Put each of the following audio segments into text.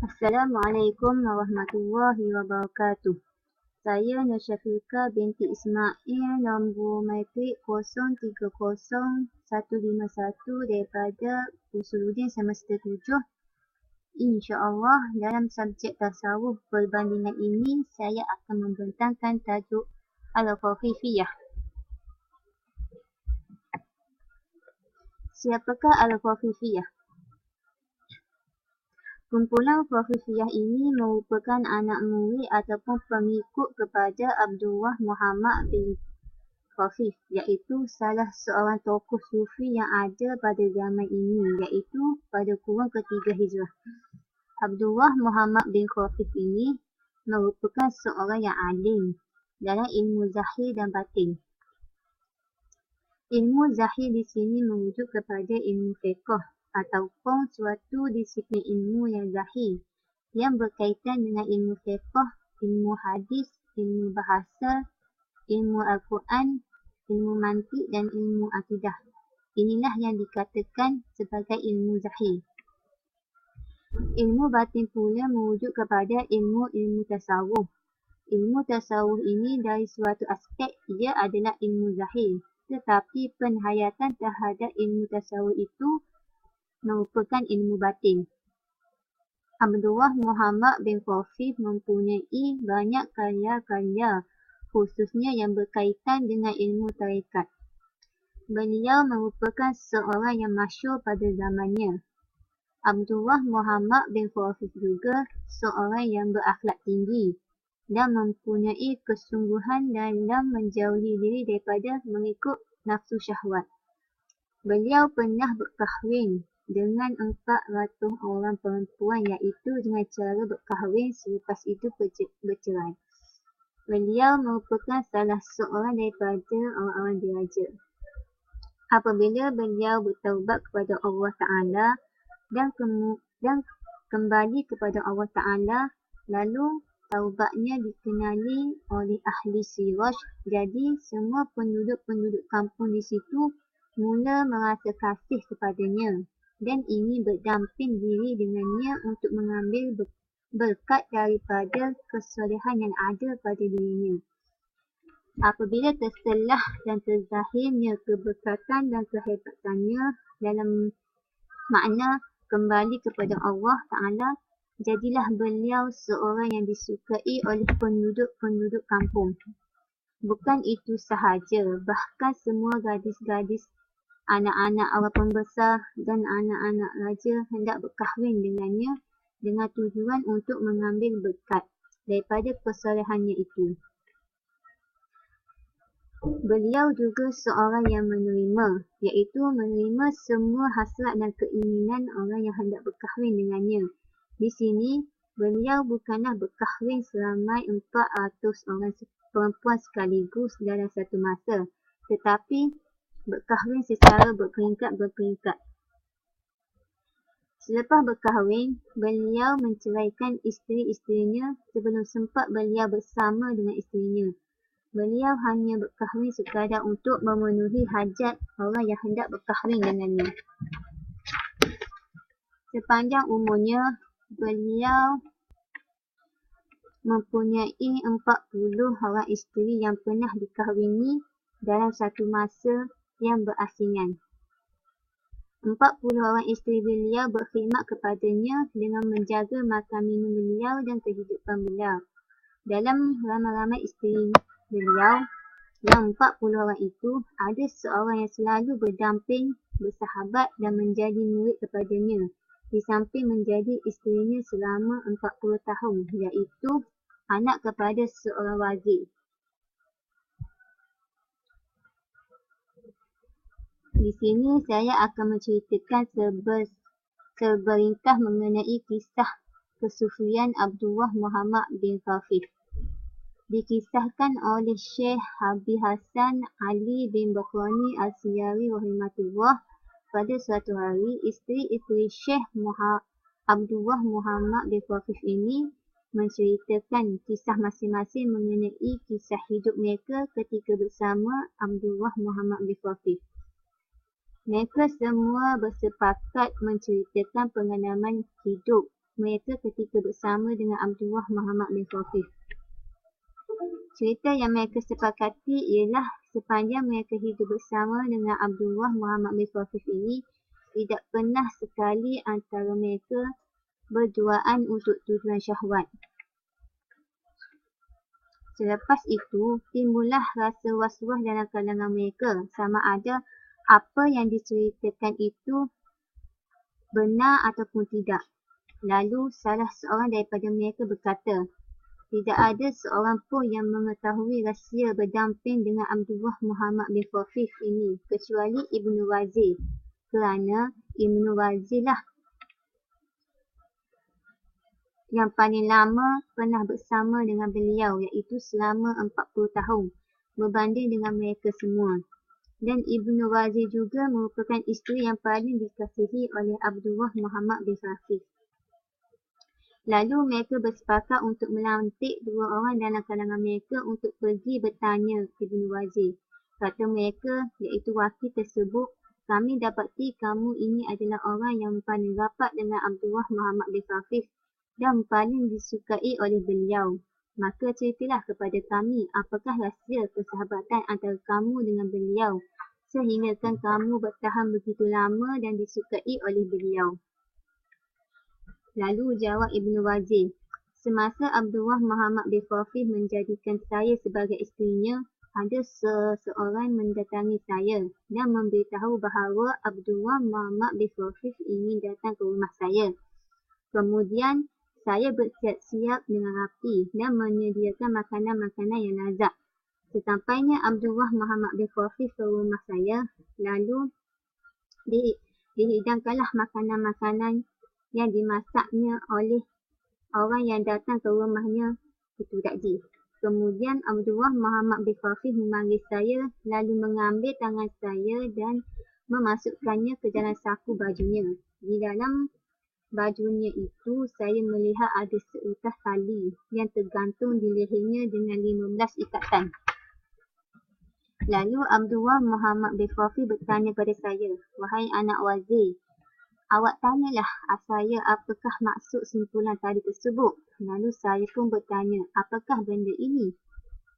Assalamualaikum warahmatullahi wabarakatuh. Saya Nur Syafiqah binti Ismail, nombor matrik 030151 daripada Usuluddin Semester 7. InsyaAllah dalam subjek tasawuf perbandingan ini saya akan membentangkan tajuk Al-Khafifiyah. Siapakah Al-Khafifiyah? Kumpulan Khafifiyah ini merupakan anak murid ataupun pengikut kepada Abdullah Muhammad bin Khafif, iaitu salah seorang tokoh sufi yang ada pada zaman ini, iaitu pada kurun ketiga Hijrah. Abdullah Muhammad bin Khafif ini merupakan seorang yang alim dalam ilmu zahir dan batin. Ilmu zahir di sini merujuk kepada ilmu fiqh ataupun suatu disiplin ilmu yang zahir yang berkaitan dengan ilmu fiqh, ilmu hadis, ilmu bahasa, ilmu Al-Quran, ilmu mantik dan ilmu akidah. Inilah yang dikatakan sebagai ilmu zahir. Ilmu batin pula merujuk kepada ilmu tasawuf. Ilmu tasawuf ini dari suatu aspek ia adalah ilmu zahir, tetapi penghayatan terhadap ilmu tasawuf itu merupakan ilmu batin. Abdullah Muhammad bin Khafif mempunyai banyak karya-karya, khususnya yang berkaitan dengan ilmu tarekat. Beliau merupakan seorang yang masyhur pada zamannya. Abdullah Muhammad bin Khafif juga seorang yang berakhlak tinggi dan mempunyai kesungguhan dalam menjauhi diri daripada mengikut nafsu syahwat. Beliau pernah berkahwin dengan 400 orang perempuan, iaitu dengan cara berkahwin selepas itu bercerai. Beliau merupakan salah seorang daripada orang-orang diraja. Apabila beliau bertaubat kepada Allah Ta'ala dan kembali kepada Allah Ta'ala, lalu taubatnya dikenali oleh ahli Siraj, jadi semua penduduk-penduduk kampung di situ mula merasa kasih kepadanya dan ingin berdamping diri dengannya untuk mengambil berkat daripada kesolehan yang ada pada dirinya. Apabila terselah dan terzahirnya keberkatan dan kehebatannya dalam makna kembali kepada Allah Ta'ala, jadilah beliau seorang yang disukai oleh penduduk-penduduk kampung. Bukan itu sahaja, bahkan semua gadis-gadis, anak-anak orang pembesar dan anak-anak raja hendak berkahwin dengannya dengan tujuan untuk mengambil berkat daripada kesolehannya itu. Beliau juga seorang yang menerima, iaitu menerima semua hasrat dan keinginan orang yang hendak berkahwin dengannya. Di sini, beliau bukanlah berkahwin seramai 400 orang perempuan sekaligus dalam satu masa, tetapi berkahwin secara berperingkat-berperingkat. Selepas berkahwin, beliau menceraikan isteri-isterinya sebelum sempat beliau bersama dengan isterinya. Beliau hanya berkahwin sekadar untuk memenuhi hajat orang yang hendak berkahwin dengannya. Sepanjang umurnya, beliau mempunyai 40 orang isteri yang pernah dikahwini dalam satu masa yang berasingan. 40 orang isteri beliau berkhidmat kepadanya dengan menjaga makan minum beliau dan kehidupan beliau. Dalam ramai-ramai isteri beliau, yang 40 orang itu, ada seorang yang selalu berdamping, bersahabat dan menjadi murid kepadanya, di samping menjadi isterinya selama 40 tahun, iaitu anak kepada seorang wazir. Di sini saya akan menceritakan seberingkas mengenai kisah kesufian Abdullah Muhammad bin Khafif. Dikisahkan oleh Syekh Habib Hasan Ali bin Bakrani Al-Siyari rahimahullah, pada suatu hari isteri-isteri Syekh Abdullah Muhammad bin Khafif ini menceritakan kisah masing-masing mengenai kisah hidup mereka ketika bersama Abdullah Muhammad bin Khafif. Mereka semua bersepakat menceritakan pengalaman hidup mereka ketika bersama dengan Abdullah Muhammad bin Khafif. Cerita yang mereka sepakati ialah sepanjang mereka hidup bersama dengan Abdullah Muhammad bin Khafif ini, tidak pernah sekali antara mereka berduaan untuk tujuan syahwat. Selepas itu, timbullah rasa was-was dalam kalangan mereka sama ada apa yang diceritakan itu benar ataupun tidak. Lalu salah seorang daripada mereka berkata, tidak ada seorang pun yang mengetahui rahsia berdamping dengan Abdullah Muhammad bin Khafif ini kecuali Ibnu Wazir, kerana Ibnu Wazir lah yang paling lama pernah bersama dengan beliau, iaitu selama 40 tahun berbanding dengan mereka semua. Dan Ibnu Wazir juga merupakan isteri yang paling dikasihi oleh Abdullah Muhammad bin Khafif. Lalu mereka bersepakat untuk melantik dua orang dalam kalangan mereka untuk pergi bertanya Ibnu Wazir. Kata mereka, iaitu wakil tersebut, kami dapati kamu ini adalah orang yang paling rapat dengan Abdullah Muhammad bin Khafif dan paling disukai oleh beliau. Maka ceritalah kepada kami apakah rahsia persahabatan antara kamu dengan beliau sehingga kamu bertahan begitu lama dan disukai oleh beliau. Lalu jawab Ibnu Wazir, semasa Abdullah Muhammad bin Khafif menjadikan saya sebagai isterinya, ada seseorang mendatangi saya dan memberitahu bahawa Abdullah Muhammad bin Khafif ingin datang ke rumah saya. Kemudian saya bersiap-siap dengan rapi dan menyediakan makanan-makanan yang lazat. Sesampainya Abdullah Muhammad bin Khafif ke rumah saya, lalu dihidangkanlah makanan-makanan yang dimasaknya oleh orang yang datang ke rumahnya itu tadi. Kemudian Abdullah Muhammad bin Khafif memanggil saya, lalu mengambil tangan saya dan memasukkannya ke dalam saku bajunya. Di dalam bajunya itu, saya melihat ada seutas tali yang tergantung di lehernya dengan 15 ikatan. Lalu Abdullah Muhammad bin Khafif bertanya pada saya, wahai anak wazir, awak tanyalah saya apakah maksud simpulan tali tersebut. Lalu saya pun bertanya, apakah benda ini?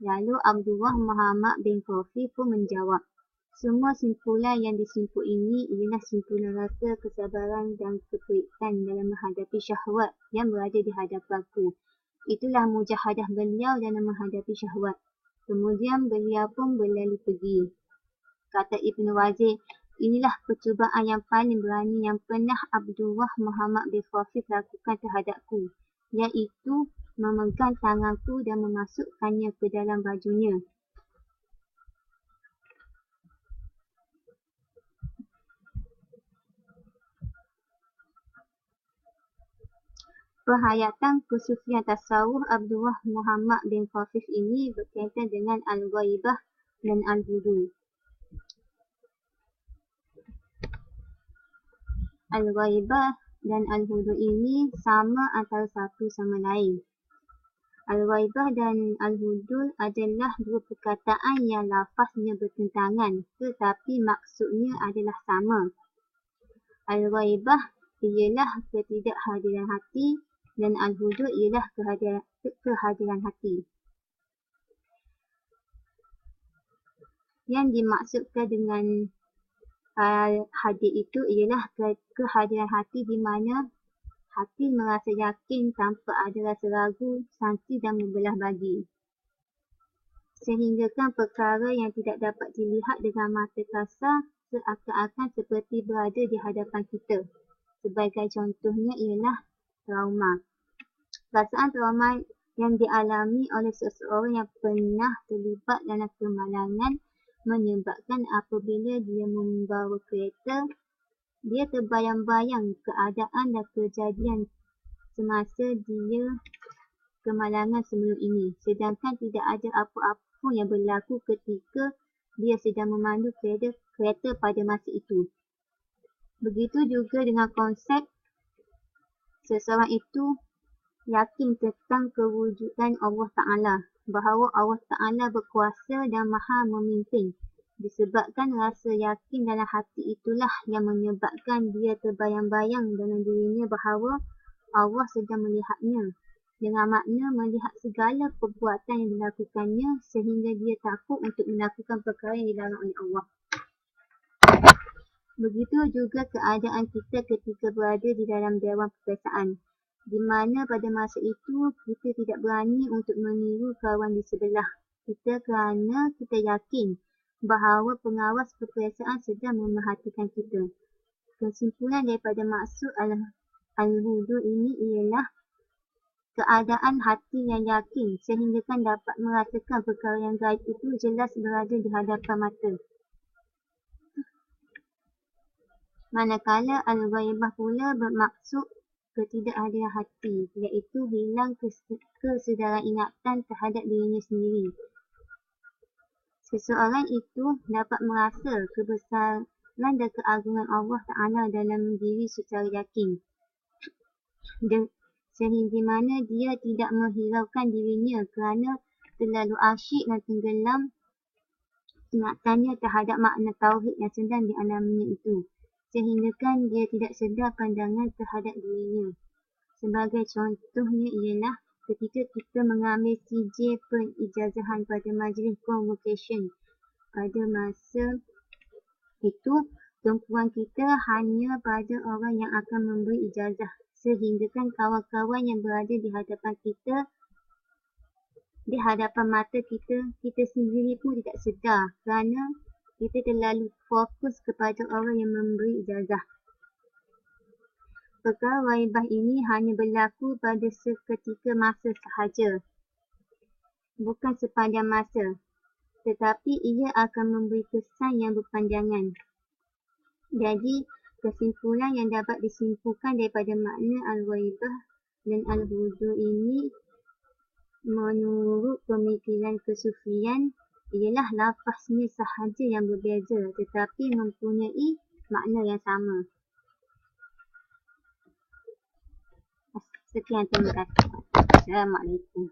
Lalu Abdullah Muhammad bin Khafif pun menjawab, semua simpulan yang disimpul ini ialah simpulan rasa kesabaran dan keperitan dalam menghadapi syahwat yang berada di hadapanku. Itulah mujahadah beliau dalam menghadapi syahwat. Kemudian beliau pun berlalu pergi. Kata Ibnu Wazir, inilah percubaan yang paling berani yang pernah Abdullah Muhammad bin Khafif lakukan terhadapku, iaitu memegang tanganku dan memasukkannya ke dalam bajunya. Perhayatan kesufian tasawuf Abdullah Muhammad bin Khafif ini berkaitan dengan al-ghaibah dan al-hudu. Al-ghaibah dan al-hudu ini sama antara satu sama lain. Al-ghaibah dan al-hudu adalah dua perkataan yang lafaznya bertentangan tetapi maksudnya adalah sama. Al-ghaibah ialah ketidakhadiran hati dan al-hudu ialah kehadiran hati. Yang dimaksudkan dengan hadir itu ialah kehadiran hati di mana hati merasa yakin tanpa ada rasa ragu, sangsi dan membelah bagi. Sehinggakan perkara yang tidak dapat dilihat dengan mata kasar seakan-akan seperti berada di hadapan kita. Sebagai contohnya ialah trauma. Perasaan trauma yang dialami oleh seseorang yang pernah terlibat dalam kemalangan menyebabkan apabila dia membawa kereta, dia terbayang-bayang keadaan dan kejadian semasa dia kemalangan sebelum ini, sedangkan tidak ada apa-apa pun yang berlaku ketika dia sedang memandu kereta pada masa itu. Begitu juga dengan konsep seseorang itu yakin tentang kewujudan Allah Ta'ala, bahawa Allah Ta'ala berkuasa dan maha memimpin. Disebabkan rasa yakin dalam hati itulah yang menyebabkan dia terbayang-bayang dalam dirinya bahawa Allah sedang melihatnya. Dengan makna melihat segala perbuatan yang dilakukannya sehingga dia takut untuk melakukan perkara yang dilarang oleh Allah. Begitu juga keadaan kita ketika berada di dalam dewan perpesaan, di mana pada masa itu kita tidak berani untuk meniru kawan di sebelah kita kerana kita yakin bahawa pengawas perpesaan sedang memerhatikan kita. Kesimpulan daripada maksud al-hudur ini ialah keadaan hati yang yakin sehinggakan dapat merasakan perkara yang gaib itu jelas berada di hadapan mata. Manakala al-ghaibah pula bermaksud ketidakadilan hati, iaitu hilang kesedaran ingatan terhadap dirinya sendiri. Seseorang itu dapat merasa kebesaran dan keagungan Allah Ta'ala dalam diri secara yakin. Sehingga mana dia tidak menghiraukan dirinya kerana terlalu asyik dan tenggelam ingatannya terhadap makna tauhid yang sedang dialaminya itu, sehinggakan dia tidak sedar pandangan terhadap dirinya. Sebagai contohnya ialah ketika kita mengambil CJ penijazahan pada majlis convocation. Pada masa itu, tumpuan kita hanya pada orang yang akan memberi ijazah, sehinggakan kawan-kawan yang berada di hadapan kita, di hadapan mata kita sendiri pun tidak sedar kerana kita terlalu fokus kepada orang yang memberi ijazah. Perkara ghaibah ini hanya berlaku pada seketika masa sahaja, bukan sepanjang masa, tetapi ia akan memberi kesan yang berpanjangan. Jadi, kesimpulan yang dapat disimpulkan daripada makna al-ghaibah dan al-hudur ini menurut pemikiran kesufian ialah lafaznya sahaja yang berbeza tetapi mempunyai makna yang sama. Sekian, terima kasih. Assalamualaikum.